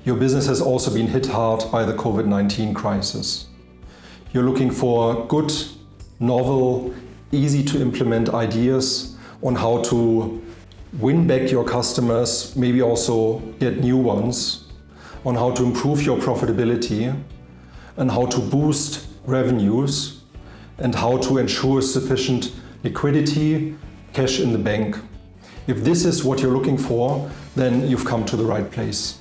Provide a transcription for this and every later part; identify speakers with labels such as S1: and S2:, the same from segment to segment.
S1: Your business has also been hit hard by the COVID-19 crisis. You're looking for good, novel, easy to implement ideas on how to win back your customers, maybe also get new ones, on how to improve your profitability and how to boost revenues and how to ensure sufficient liquidity, cash in the bank. If this is what you're looking for, then you've come to the right place.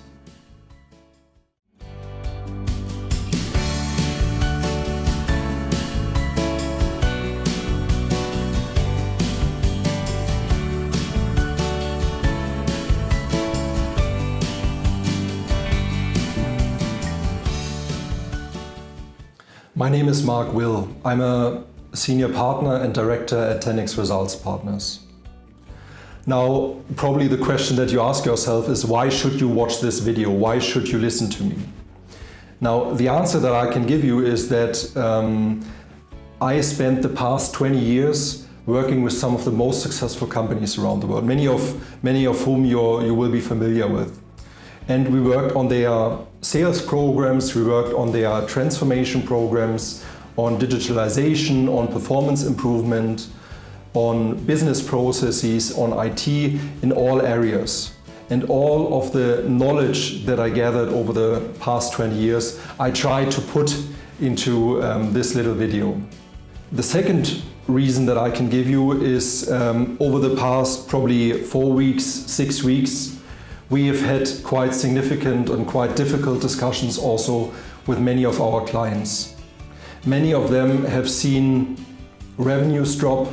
S1: My name is MARC WILL. I'm a senior partner and director at 10x Results Partners. Now, probably the question that you ask yourself is, why should you watch this video? Why should you listen to me? Now, the answer that I can give you is that I spent the past 20 years working with some of the most successful companies around the world, many of whom you will be familiar with. And we worked on their sales programs, we worked on their transformation programs, on digitalization, on performance improvement, on business processes, on IT, in all areas. And all of the knowledge that I gathered over the past 20 years, I tried to put into this little video. The second reason that I can give you is over the past probably 4 weeks, 6 weeks, we have had quite significant and quite difficult discussions also with many of our clients. Many of them have seen revenues drop,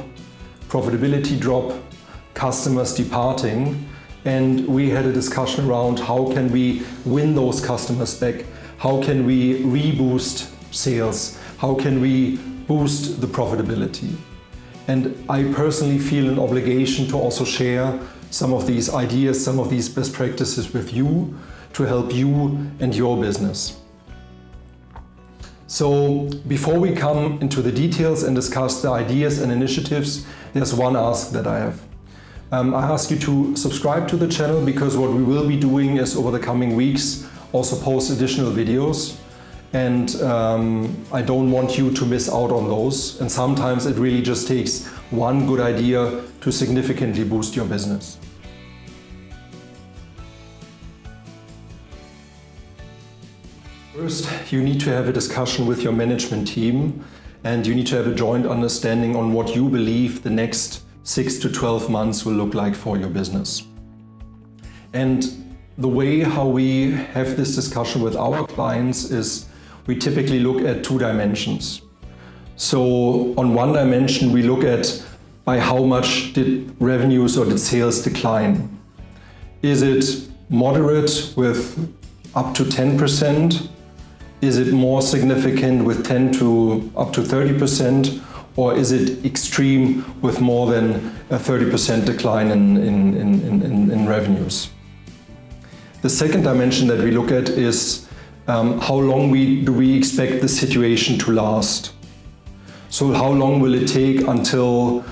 S1: profitability drop, customers departing, and we had a discussion around how can we win those customers back, how can we reboost sales, how can we boost the profitability. And I personally feel an obligation to also share some of these ideas, some of these best practices with you to help you and your business. So before we come into the details and discuss the ideas and initiatives, there's one ask that I have. I ask you to subscribe to the channel, because what we will be doing is over the coming weeks also post additional videos, and I don't want you to miss out on those. And sometimes it really just takes one good idea to significantly boost your business. First, you need to have a discussion with your management team, and you need to have a joint understanding on what you believe the next 6 to 12 months will look like for your business. And the way how we have this discussion with our clients is we typically look at 2 dimensions. So on one dimension, we look at by how much did revenues or did sales decline. Is it moderate with up to 10%? Is it more significant with 10 to up to 30%? Or is it extreme with more than a 30% decline in revenues? The second dimension that we look at is how long do we expect the situation to last? So how long will it take until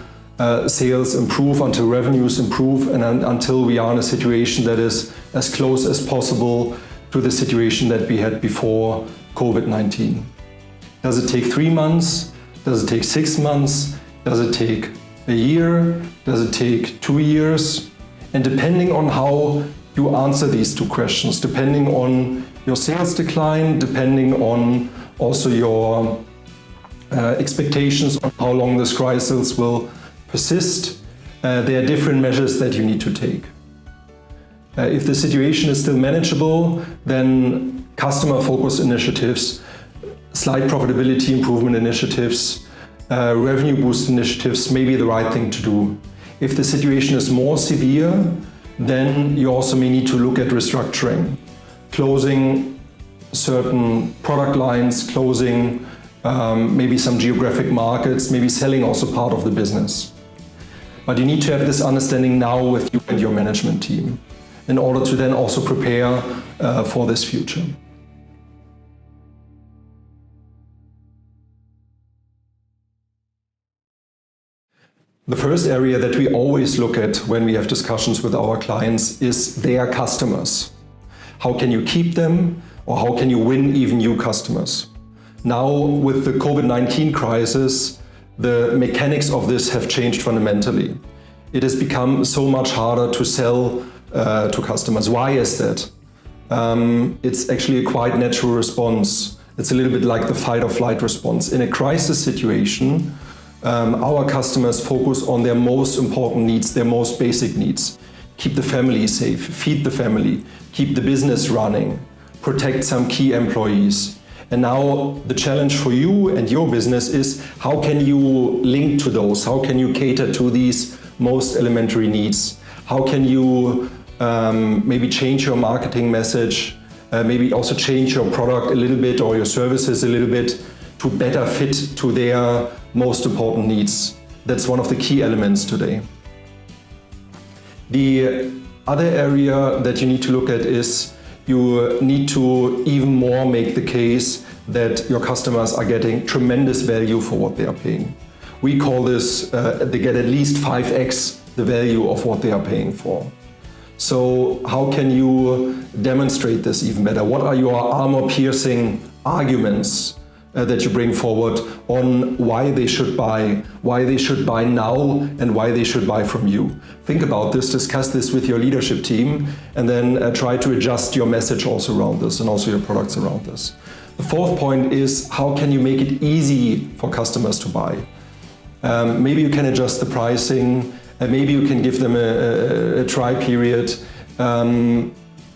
S1: sales improve, until revenues improve, and until we are in a situation that is as close as possible to the situation that we had before COVID-19? Does it take 3 months? Does it take 6 months? Does it take a year? Does it take 2 years? And depending on how you answer these 2 questions, depending on your sales decline, depending on also your expectations on how long this crisis will persist, there are different measures that you need to take. If the situation is still manageable, then customer focus initiatives, slight profitability improvement initiatives, revenue boost initiatives may be the right thing to do. If the situation is more severe, then you also may need to look at restructuring, closing certain product lines, closing maybe some geographic markets, maybe selling also part of the business. But you need to have this understanding now with you and your management team in order to then also prepare for this future. The first area that we always look at when we have discussions with our clients is their customers. how can you keep them, or how can you win even new customers? Now, with the COVID-19 crisis, the mechanics of this have changed fundamentally. It has become so much harder to sell to customers. Why is that? It's actually a quite natural response. It's a little bit like the fight or flight response. In a crisis situation, our customers focus on their most important needs, their most basic needs. Keep the family safe, feed the family, keep the business running, protect some key employees. And now the challenge for you and your business is, how can you link to those? How can you cater to these most elementary needs? How can you maybe change your marketing message, maybe also change your product a little bit or your services a little bit to better fit to their most important needs? That's one of the key elements today. The other area that you need to look at is you need to even more make the case that your customers are getting tremendous value for what they are paying. We call this, they get at least 5x the value of what they are paying for. So how can you demonstrate this even better? What are your armor-piercing arguments that you bring forward on why they should buy now, and why they should buy from you? Think about this, discuss this with your leadership team, and then try to adjust your message also around this and also your products around this. The fourth point is, how can you make it easy for customers to buy? Maybe you can adjust the pricing, maybe you can give them a try period.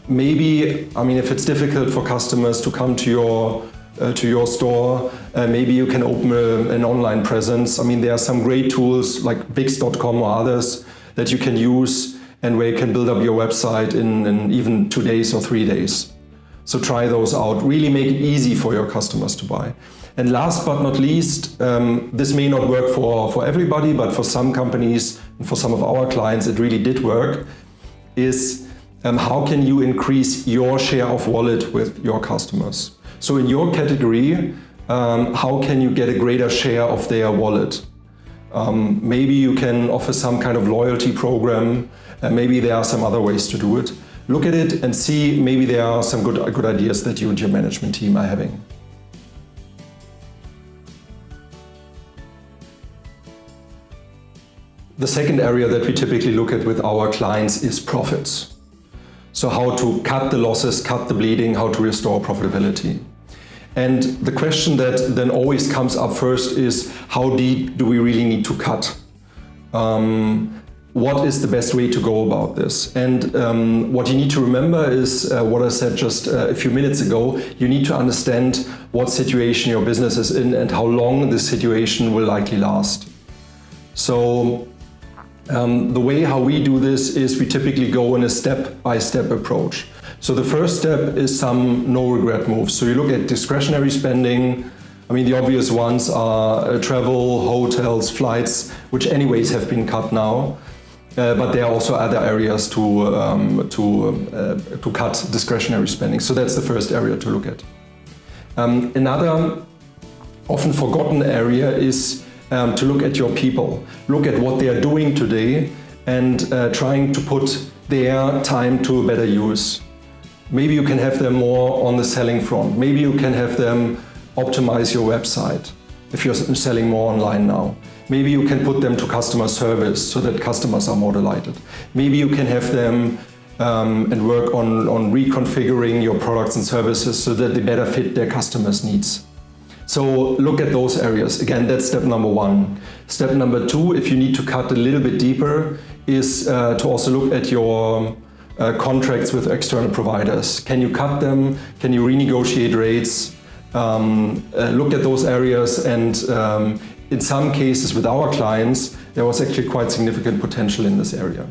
S1: Maybe, if it's difficult for customers to come to your store, maybe you can open an online presence. There are some great tools like Wix.com or others that you can use, and where you can build up your website in even 2 days or 3 days. So try those out. Really make it easy for your customers to buy. And last but not least, this may not work for everybody, but for some companies and for some of our clients it really did work, is how can you increase your share of wallet with your customers? So in your category, how can you get a greater share of their wallet? Maybe you can offer some kind of loyalty program, maybe there are some other ways to do it. Look at it and see, maybe there are some good ideas that you and your management team are having. The second area that we typically look at with our clients is profits. So how to cut the losses, cut the bleeding, how to restore profitability. And the question that then always comes up first is, how deep do we really need to cut? What is the best way to go about this? And what you need to remember is what I said just a few minutes ago. You need to understand what situation your business is in and how long this situation will likely last. So the way how we do this is we typically go in a step-by-step approach. So the first step is some no-regret moves. So you look at discretionary spending. The obvious ones are travel, hotels, flights, which anyways have been cut now. But there are also other areas to cut discretionary spending. So that's the first area to look at. Another often forgotten area is to look at your people. Look at what they are doing today and trying to put their time to a better use. Maybe you can have them more on the selling front. Maybe you can have them optimize your website if you're selling more online now. Maybe you can put them to customer service so that customers are more delighted. Maybe you can have them and work on reconfiguring your products and services so that they better fit their customers' needs. So look at those areas. Again, that's step number one. Step number two, if you need to cut a little bit deeper, is to also look at your contracts with external providers. Can you cut them? Can you renegotiate rates? Look at those areas, and in some cases with our clients, there was actually quite significant potential in this area.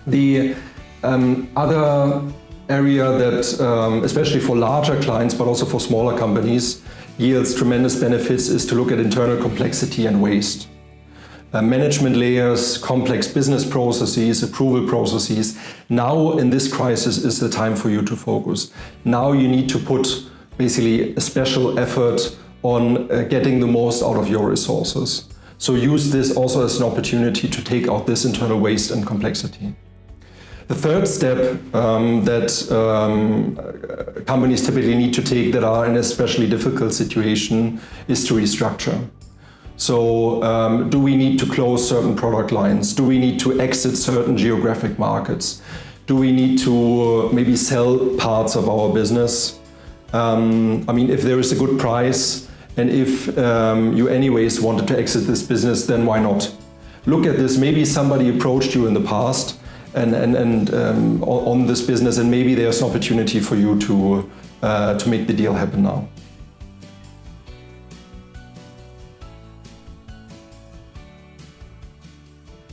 S1: The other area that, especially for larger clients, but also for smaller companies, yields tremendous benefits is to look at internal complexity and waste. Management layers, complex business processes, approval processes. Now in this crisis is the time for you to focus. Now you need to put basically a special effort on getting the most out of your resources. So use this also as an opportunity to take out this internal waste and complexity. The third step that companies typically need to take that are in an especially difficult situation is to restructure. So do we need to close certain product lines? Do we need to exit certain geographic markets? Do we need to maybe sell parts of our business? I mean, if there is a good price and if you anyways wanted to exit this business, then why not? Look at this, maybe somebody approached you in the past and on this business, and maybe there's an opportunity for you to make the deal happen now.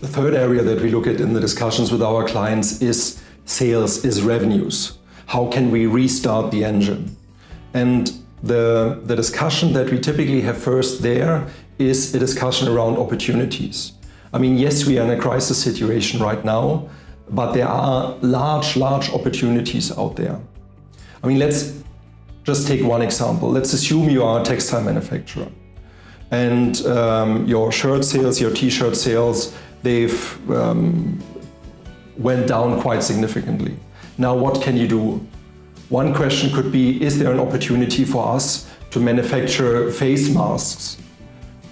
S1: The third area that we look at in the discussions with our clients is sales, is revenues. How can we restart the engine? And the discussion that we typically have first there is a discussion around opportunities. I mean, yes, we are in a crisis situation right now, but there are large opportunities out there. I mean, let's just take one example. Let's assume you are a textile manufacturer and your shirt sales, your t-shirt sales, they've went down quite significantly. Now, what can you do? One question could be, is there an opportunity for us to manufacture face masks?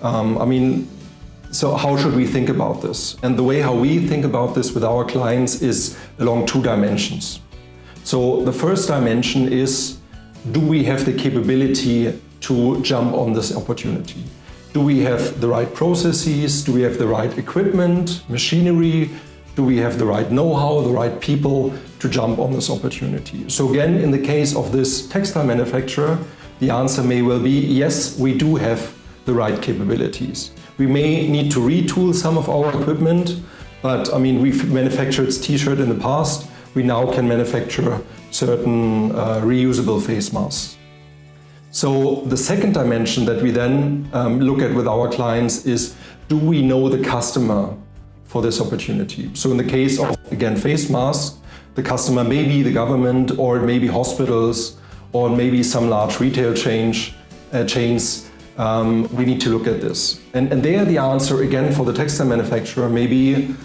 S1: I mean, so how should we think about this? And the way how we think about this with our clients is along two dimensions. So the first dimension is, do we have the capability to jump on this opportunity? Do we have the right processes? Do we have the right equipment, machinery? Do we have the right know-how, the right people to jump on this opportunity? So again, in the case of this textile manufacturer, the answer may well be, yes, we do have the right capabilities. We may need to retool some of our equipment, but I mean, we've manufactured t-shirt in the past. We now can manufacture certain reusable face masks. So the second dimension that we then look at with our clients is, do we know the customer for this opportunity? So in the case of, again, face masks, the customer may be the government, or it may be hospitals, or maybe some large retail chains. We need to look at this. And there the answer, again, for the textile manufacturer may be,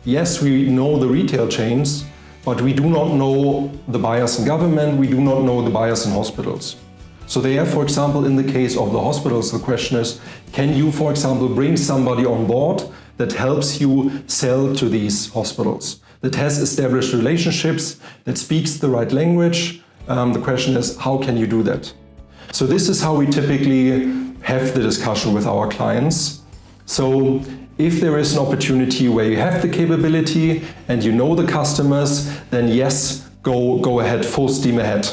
S1: yes, we know the retail chains, but we do not know the buyers in government, we do not know the buyers in hospitals. So there, for example, in the case of the hospitals, the question is, can you, for example, bring somebody on board that helps you sell to these hospitals, that has established relationships, that speaks the right language? The question is, how can you do that? So this is how we typically have the discussion with our clients. So if there is an opportunity where you have the capability and you know the customers, then yes, go ahead, full steam ahead.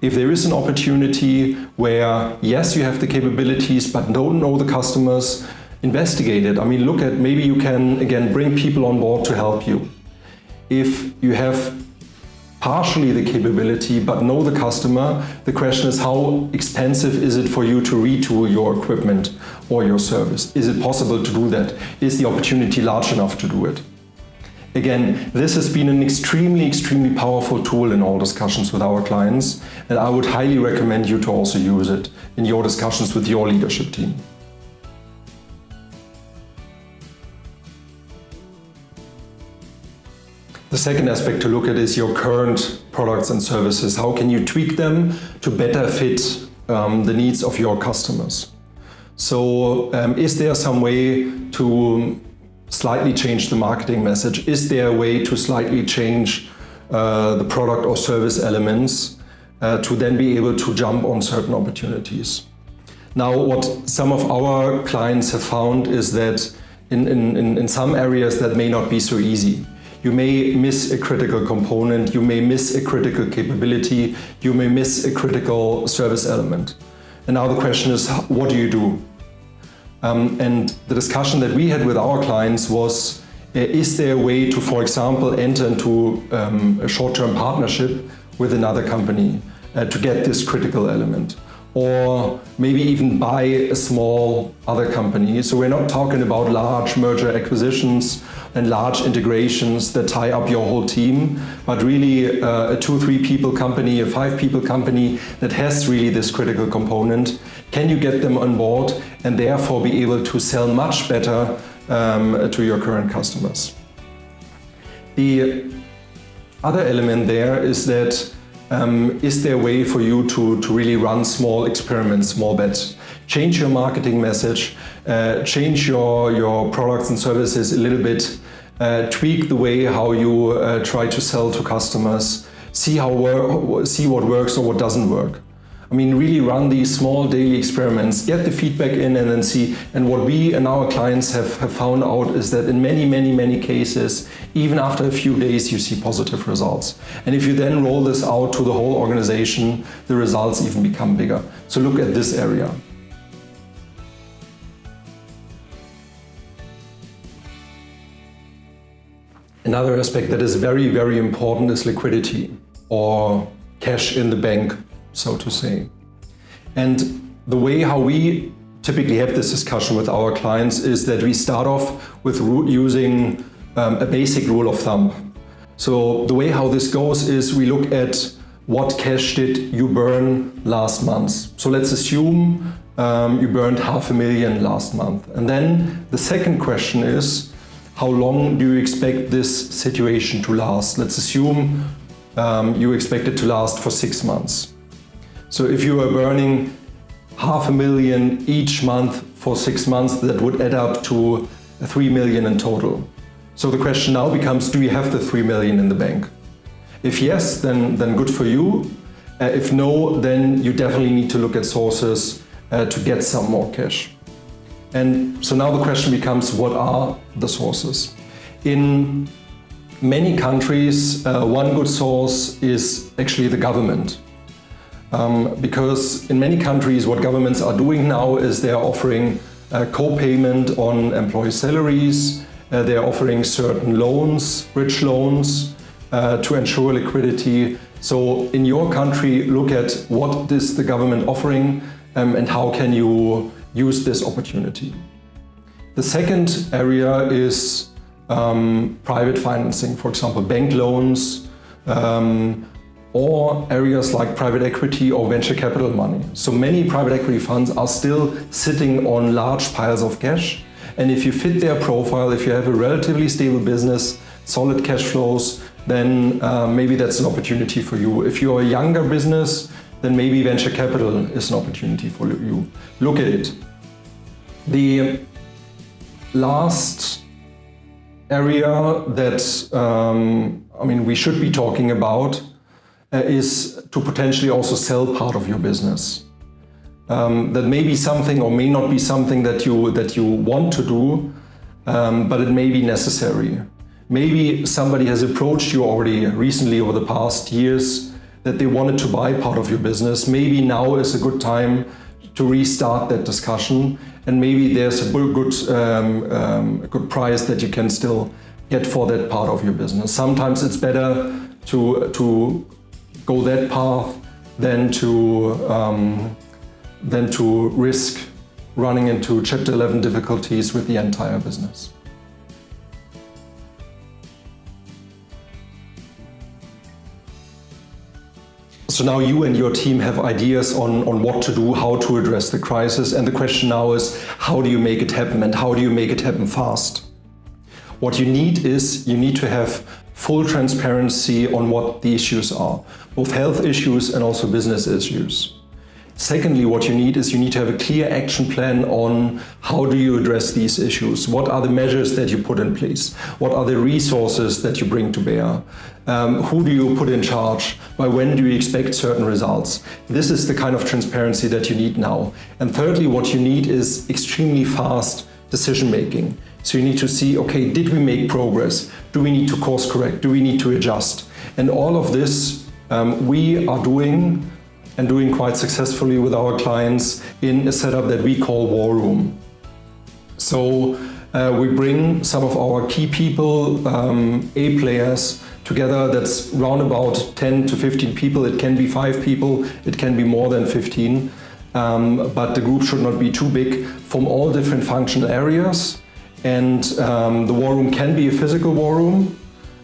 S1: If there is an opportunity where, yes, you have the capabilities but don't know the customers, investigate it. I mean, look at, maybe you can, again, bring people on board to help you. If you have partially the capability but know the customer, the question is, how expensive is it for you to retool your equipment or your service? Is it possible to do that? Is the opportunity large enough to do it? Again, this has been an extremely powerful tool in all discussions with our clients, and I would highly recommend you to also use it in your discussions with your leadership team. The second aspect to look at is your current products and services. How can you tweak them to better fit the needs of your customers? So is there some way to slightly change the marketing message? Is there a way to slightly change the product or service elements to then be able to jump on certain opportunities? Now, what some of our clients have found is that in some areas that may not be so easy. You may miss a critical component, you may miss a critical capability, you may miss a critical service element. And now the question is, what do you do? And the discussion that we had with our clients was, is there a way to, for example, enter into a short-term partnership with another company to get this critical element? Or maybe even buy a small other company. So we're not talking about large merger acquisitions and large integrations that tie up your whole team, but really a 2-3 people company, a 5 people company that has really this critical component. Can you get them on board and therefore be able to sell much better to your current customers? The Other element there is that is there a way for you to really run small experiments, small bets? Change your marketing message, change your products and services a little bit, tweak the way how you try to sell to customers, see what works or what doesn't work. I mean, really run these small daily experiments, get the feedback in and then see. And what we and our clients have found out is that in many cases, even after a few days, you see positive results. And if you then roll this out to the whole organization, the results even become bigger. So look at this area. Another aspect that is very important is liquidity, or cash in the bank, so to say. And the way how we typically have this discussion with our clients is that we start off with using a basic rule of thumb. So the way how this goes is we look at what cash did you burn last month. So let's assume you burned $500,000 last month. And then the second question is, how long do you expect this situation to last? Let's assume you expect it to last for 6 months. So if you are burning $500,000 each month for 6 months, that would add up to $3 million in total. So the question now becomes, do you have the $3 million in the bank? If yes, then good for you. If no, then you definitely need to look at sources to get some more cash. And so now the question becomes, what are the sources? In many countries, one good source is actually the government. Because in many countries, what governments are doing now is they are offering co-payment on employee salaries. They are offering certain loans, bridge loans, to ensure liquidity. So in your country, look at what is the government offering and how can you use this opportunity. The second area is private financing, for example, bank loans, or areas like private equity or venture capital money. So many private equity funds are still sitting on large piles of cash. And if you fit their profile, if you have a relatively stable business, solid cash flows, then maybe that's an opportunity for you. If you're a younger business, then maybe venture capital is an opportunity for you. Look at it. The last area that we should be talking about is to potentially also sell part of your business. That may be something or may not be something that you want to do, but it may be necessary. Maybe somebody has approached you already recently over the past years that they wanted to buy part of your business. Maybe now is a good time to restart that discussion, and maybe there's a good price that you can still get for that part of your business. Sometimes it's better to go that path than to risk running into Chapter 11 difficulties with the entire business. So now you and your team have ideas on what to do, how to address the crisis, and the question now is, how do you make it happen, and how do you make it happen fast? What you need is, you need to have full transparency on what the issues are, both health issues and also business issues. Secondly, what you need is you need to have a clear action plan on how do you address these issues. What are the measures that you put in place? What are the resources that you bring to bear? Who do you put in charge? By when do you expect certain results? This is the kind of transparency that you need now. And thirdly, what you need is extremely fast decision making. So you need to see, okay, did we make progress? Do we need to course correct? Do we need to adjust? And all of this we are doing quite successfully with our clients in a setup that we call War Room. So we bring some of our key people, A players, together. That's round about 10 to 15 people. It can be 5 people, it can be more than 15, but the group should not be too big, from all different functional areas. And the War Room can be a physical War Room,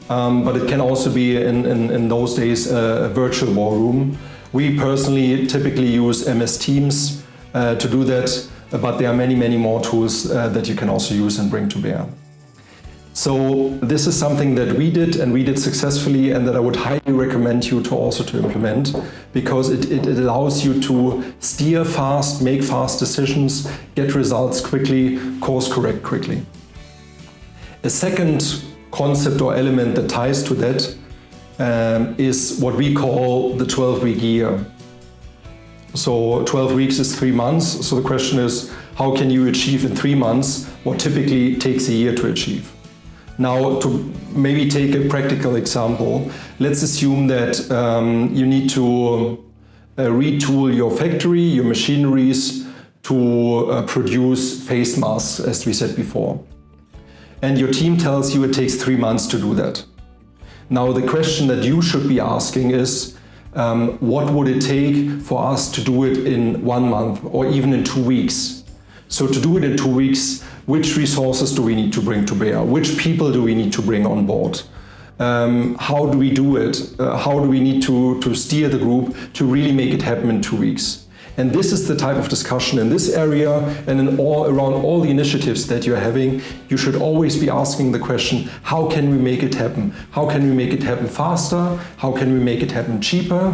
S1: but it can also be, in those days, a virtual War Room. We personally typically use MS Teams to do that, but there are many more tools that you can also use and bring to bear. So this is something that we did, and we did successfully, and that I would highly recommend you to also to implement, because it allows you to steer fast, make fast decisions, get results quickly, course correct quickly. A second concept or element that ties to that is what we call the 12-week year. So 12 weeks is 3 months. So the question is, how can you achieve in 3 months what typically takes a year to achieve? Now, to maybe take a practical example, let's assume that you need to retool your factory, your machineries to produce face masks, as we said before. And your team tells you it takes 3 months to do that. Now, the question that you should be asking is, what would it take for us to do it in 1 month or even in 2 weeks? So to do it in 2 weeks, which resources do we need to bring to bear? Which people do we need to bring on board? How do we do it? How do we need to steer the group to really make it happen in 2 weeks? And this is the type of discussion in this area and around all the initiatives that you're having. You should always be asking the question, how can we make it happen? How can we make it happen faster? How can we make it happen cheaper?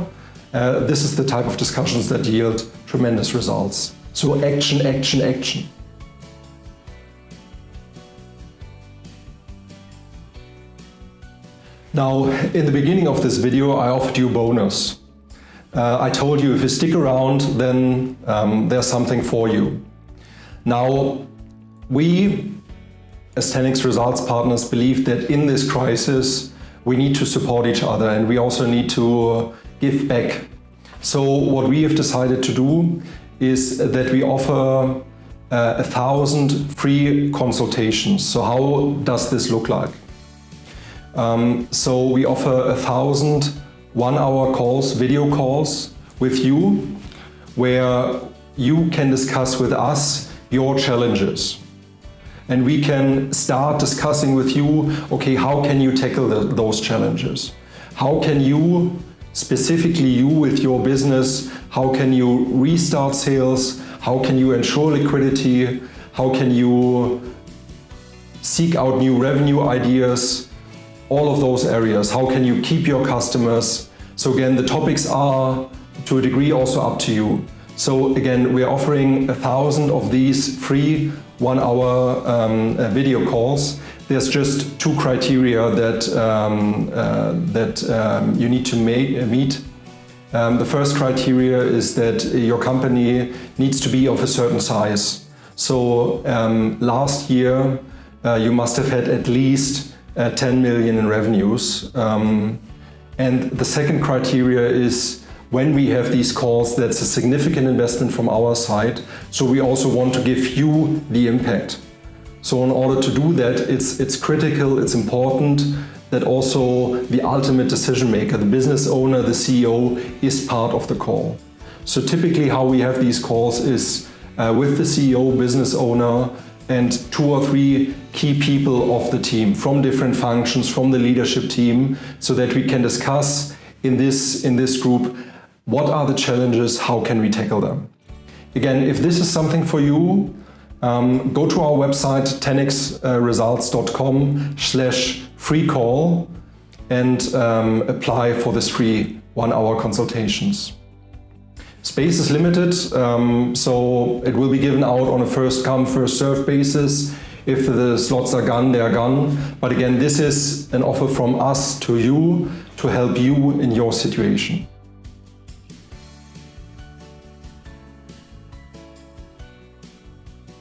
S1: This is the type of discussions that yield tremendous results. So action, action, action. Now, in the beginning of this video, I offered you a bonus. I told you if you stick around, then there's something for you. Now, we, as 10x Results partners, believe that in this crisis, we need to support each other, and we also need to give back. So what we have decided to do is that we offer 1,000 free consultations. So how does this look like? So we offer 1,000 one-hour calls, video calls with you, where you can discuss with us your challenges. And we can start discussing with you, okay, how can you tackle those challenges? How can you, specifically you with your business, how can you restart sales? How can you ensure liquidity? How can you seek out new revenue ideas? All of those areas. How can you keep your customers? So again, the topics are to a degree also up to you. So again, we're offering 1,000 of these free 1-hour video calls. There's just 2 criteria that you need to meet. The first criteria is that your company needs to be of a certain size. So last year you must have had at least 10 million in revenues. And the second criteria is, when we have these calls, that's a significant investment from our side. So we also want to give you the impact. So in order to do that, it's critical, it's important that also the ultimate decision maker, the business owner, the CEO, is part of the call. So typically how we have these calls is with the CEO, business owner, and 2 or 3 key people of the team from different functions, from the leadership team, so that we can discuss in this group, what are the challenges, how can we tackle them? Again, if this is something for you, go to our website 10xresults.com/free call and apply for this free 1-hour consultations. Space is limited, so it will be given out on a first come, first served basis. If the slots are gone, they are gone. But again, this is an offer from us to you to help you in your situation.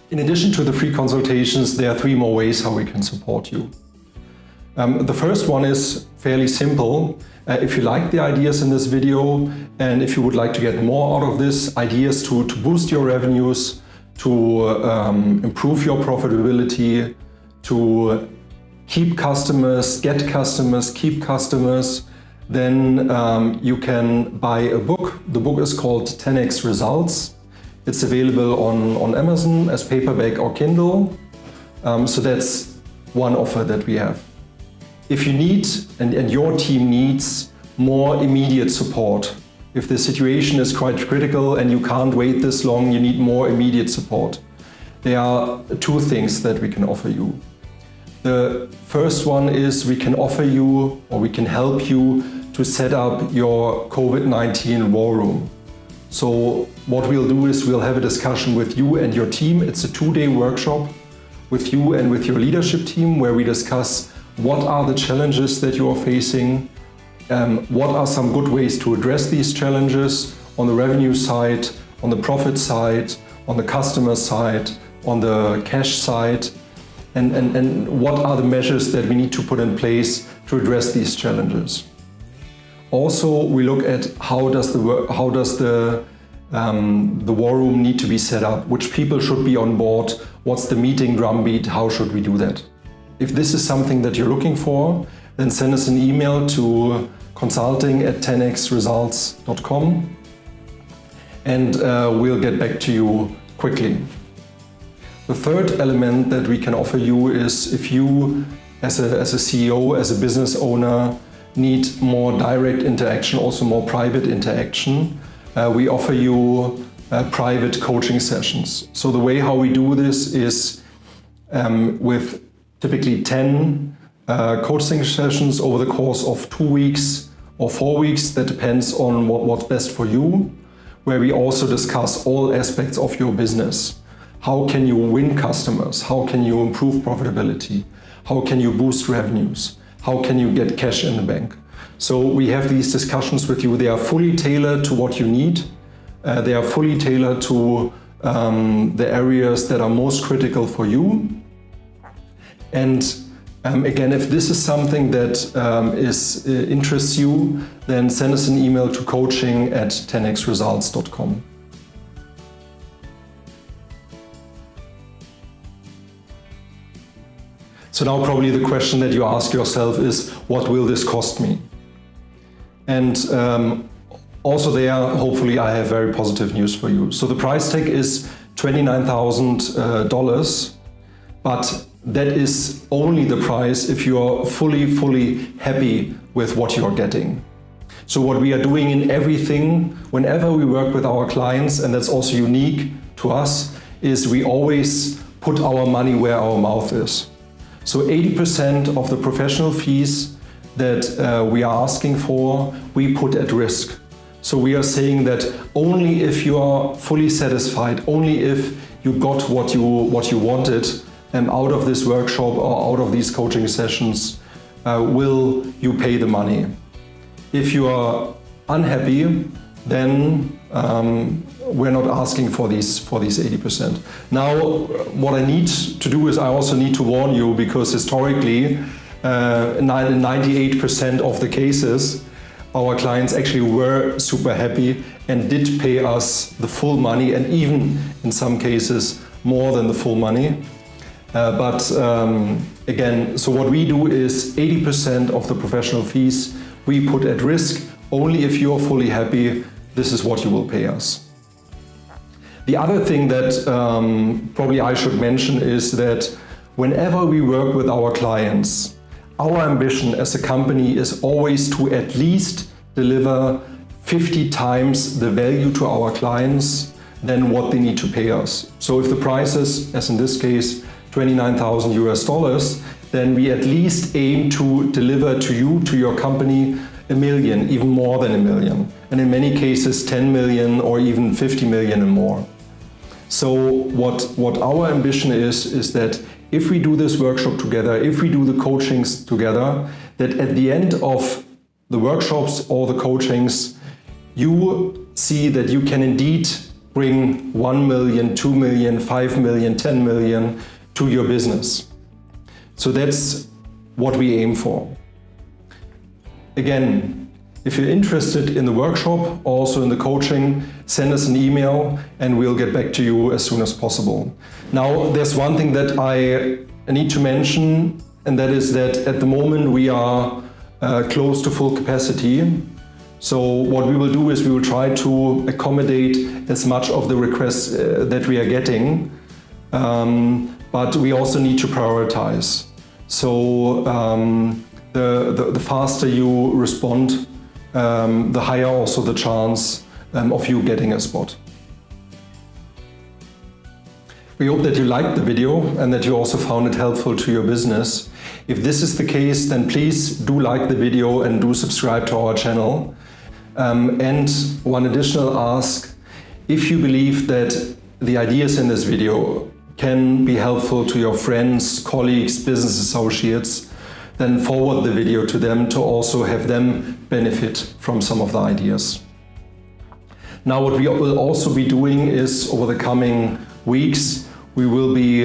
S1: In addition to the free consultations, there are 3 more ways how we can support you. The first one is fairly simple. If you like the ideas in this video and if you would like to get more out of this, ideas to boost your revenues, to improve your profitability, to keep customers, get customers, keep customers, then you can buy a book. The book is called 10x Results. It's available on Amazon as paperback or Kindle. So that's one offer that we have. If you need, and your team needs, more immediate support, if the situation is quite critical and you can't wait this long, you need more immediate support, there are 2 things that we can offer you. The first one is we can offer you, or we can help you to set up your COVID-19 war room. So what we'll do is we'll have a discussion with you and your team. It's a 2-day workshop with you and with your leadership team, where we discuss what are the challenges that you are facing, what are some good ways to address these challenges on the revenue side, on the profit side, on the customer side, on the cash side, and what are the measures that we need to put in place to address these challenges. Also, we look at how does the war room need to be set up, which people should be on board, what's the meeting drumbeat, how should we do that. If this is something that you're looking for, then send us an email to consulting@10xresults.com and we'll get back to you quickly. The third element that we can offer you is if you, as a CEO, as a business owner, need more direct interaction, also more private interaction, we offer you private coaching sessions. So the way how we do this is with typically 10 coaching sessions over the course of 2 weeks or 4 weeks, that depends on what's best for you, where we also discuss all aspects of your business. How can you win customers? How can you improve profitability? How can you boost revenues? How can you get cash in the bank? So we have these discussions with you. They are fully tailored to what you need. They are fully tailored to the areas that are most critical for you. And again, if this is something that interests you, then send us an email to coaching@10xresults.com. So now probably the question that you ask yourself is, what will this cost me? And also there, hopefully I have very positive news for you. So the price tag is $29,000, but that is only the price if you are fully happy with what you are getting. So what we are doing in everything, whenever we work with our clients, and that's also unique to us, is we always put our money where our mouth is. So 80% of the professional fees that we are asking for, we put at risk. So we are saying that only if you are fully satisfied, only if you got what you wanted out of this workshop or out of these coaching sessions, will you pay the money. If you are unhappy, then we're not asking for these 80%. Now, what I need to do is I also need to warn you, because historically, in 98% of the cases, our clients actually were super happy and did pay us the full money, and even in some cases more than the full money. Again, so what we do is 80% of the professional fees we put at risk. Only if you're fully happy, this is what you will pay us. The other thing that probably I should mention is that whenever we work with our clients, our ambition as a company is always to at least deliver 50 times the value to our clients than what they need to pay us. So if the price is, as in this case, $29,000, then we at least aim to deliver to you, to your company, $1 million, even more than $1 million. And in many cases, 10 million or even 50 million and more. So what our ambition is that if we do this workshop together, if we do the coachings together, that at the end of the workshops or the coachings, you see that you can indeed bring 1 million, 2 million, 5 million, 10 million to your business. So that's what we aim for. Again, if you're interested in the workshop, also in the coaching, send us an email and we'll get back to you as soon as possible. Now, there's one thing that I need to mention, and that is that at the moment we are close to full capacity. So what we will do is we will try to accommodate as much of the requests that we are getting, but we also need to prioritize. So the faster you respond, the higher also the chance of you getting a spot. We hope that you liked the video and that you also found it helpful to your business. If this is the case, then please do like the video and do subscribe to our channel. And one additional ask, if you believe that the ideas in this video can be helpful to your friends, colleagues, business associates, then forward the video to them to also have them benefit from some of the ideas. Now, what we will also be doing is, over the coming weeks, we will be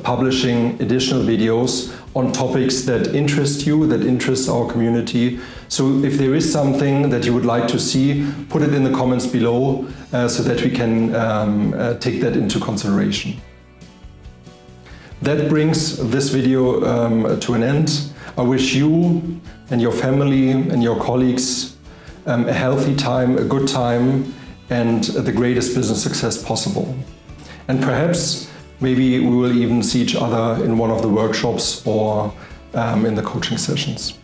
S1: publishing additional videos on topics that interest you, that interest our community. So if there is something that you would like to see, put it in the comments below so that we can take that into consideration. That brings this video to an end. I wish you and your family and your colleagues a healthy time, a good time, and the greatest business success possible. And perhaps, maybe we will even see each other in one of the workshops or in the coaching sessions.